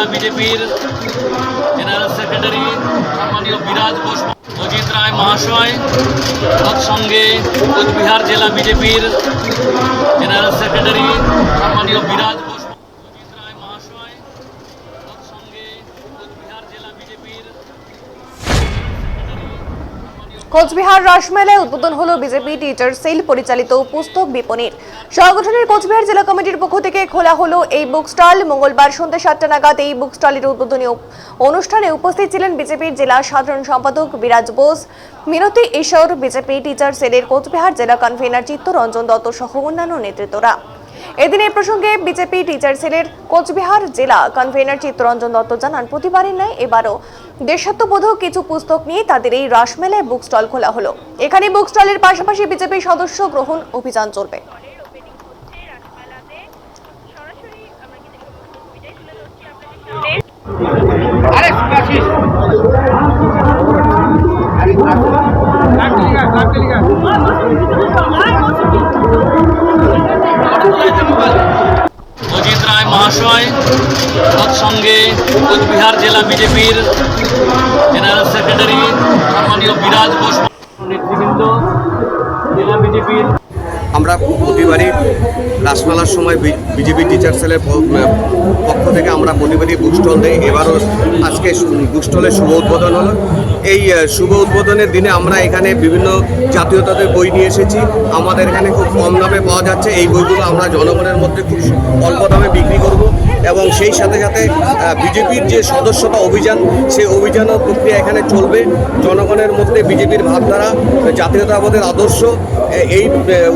জেলা বিজেপির general secretary সম্মানীয় বিরাজ ঘোষ অজিত রায় মহাশয়, তৎসঙ্গে কোচবিহার জেলা বিজেপির জেনারেল সেক্রেটারি সম্মানীয় বিরাজ ঘোষ অজিত রায় মহাশয়, তৎসঙ্গে কোচবিহার জেলা বিজেপির কোচবিহার রাসমেলায় উদ্বোধন হলো বিজেপি টিচার সেল পরিচালিত পুস্তক বিপণীর। সংগঠনের কোচবিহার জেলা কমিটির পক্ষ থেকে খোলা হলো এই বুক স্টল। মঙ্গলবার সন্ধ্যা 7টা নাগাদ এই বুক স্টলের উদ্বোধনী অনুষ্ঠানে উপস্থিত ছিলেন বিজেপির জেলা সাধারণ সম্পাদক বিরাজ বোস, মিনতি ঈশ্বর, বিজেপি টিচার সেলের কোচবিহার জেলা কনভেনার চিত্তরঞ্জন দত্ত সহ অন্যান্য নেতৃত্বরা। এদিন এই প্রসঙ্গে বিজেপি টিচার সেলের কোচবিহার জেলা কনভেনার চিত্তরঞ্জন দত্ত জানান, প্রতিবারের ন্যায় এবারও দেশাত্মবোধক কিছু পুস্তক নিয়ে তাদের এই রাসমেলায় বুক স্টল খোলা হলো। এখানে বুক স্টলের পাশাপাশি বিজেপি সদস্য গ্রহণ অভিযান চলবে। অজিত রায় মহাশয়, তৎসঙ্গে কোচবিহার জেলা বিজেপির জেনারেল সেক্রেটারি সম্মানীয় বিরাজ ঘোষ নেতৃবৃন্দ, জেলা বিজেপির আমরা প্রতিবারই রাসমেলার সময় বিজেপি টিচার সেলের পক্ষ থেকে আমরা প্রতিবারই বুক স্টল দিই। এবারও আজকে বুক স্টলের শুভ উদ্বোধন হলো। এই শুভ উদ্বোধনের দিনে আমরা এখানে বিভিন্ন জাতীয়তাদের বই নিয়ে এসেছি। আমাদের এখানে খুব কম দামে পাওয়া যাচ্ছে। এই বইগুলো আমরা জনগণের মধ্যে খুব অল্প দামে বিক্রি করব এবং সেই সাথে সাথে বিজেপির যে সদস্যতা অভিযান, সেই অভিযানও প্রক্রিয়া এখানে চলবে। জনগণের মধ্যে বিজেপির ভাবধারা, জাতীয়তাবাদের আদর্শ, এই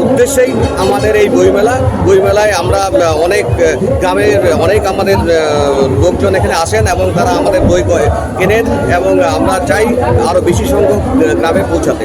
উদ্দেশ্যেই আমাদের এই বইমেলায় আমরা অনেক গ্রামের অনেক আমাদের লোকজন এখানে আসেন এবং তারা আমাদের বই কেনেন এবং আমরা চাই আরও বেশি সংখ্যক গ্রামে পৌঁছাতে।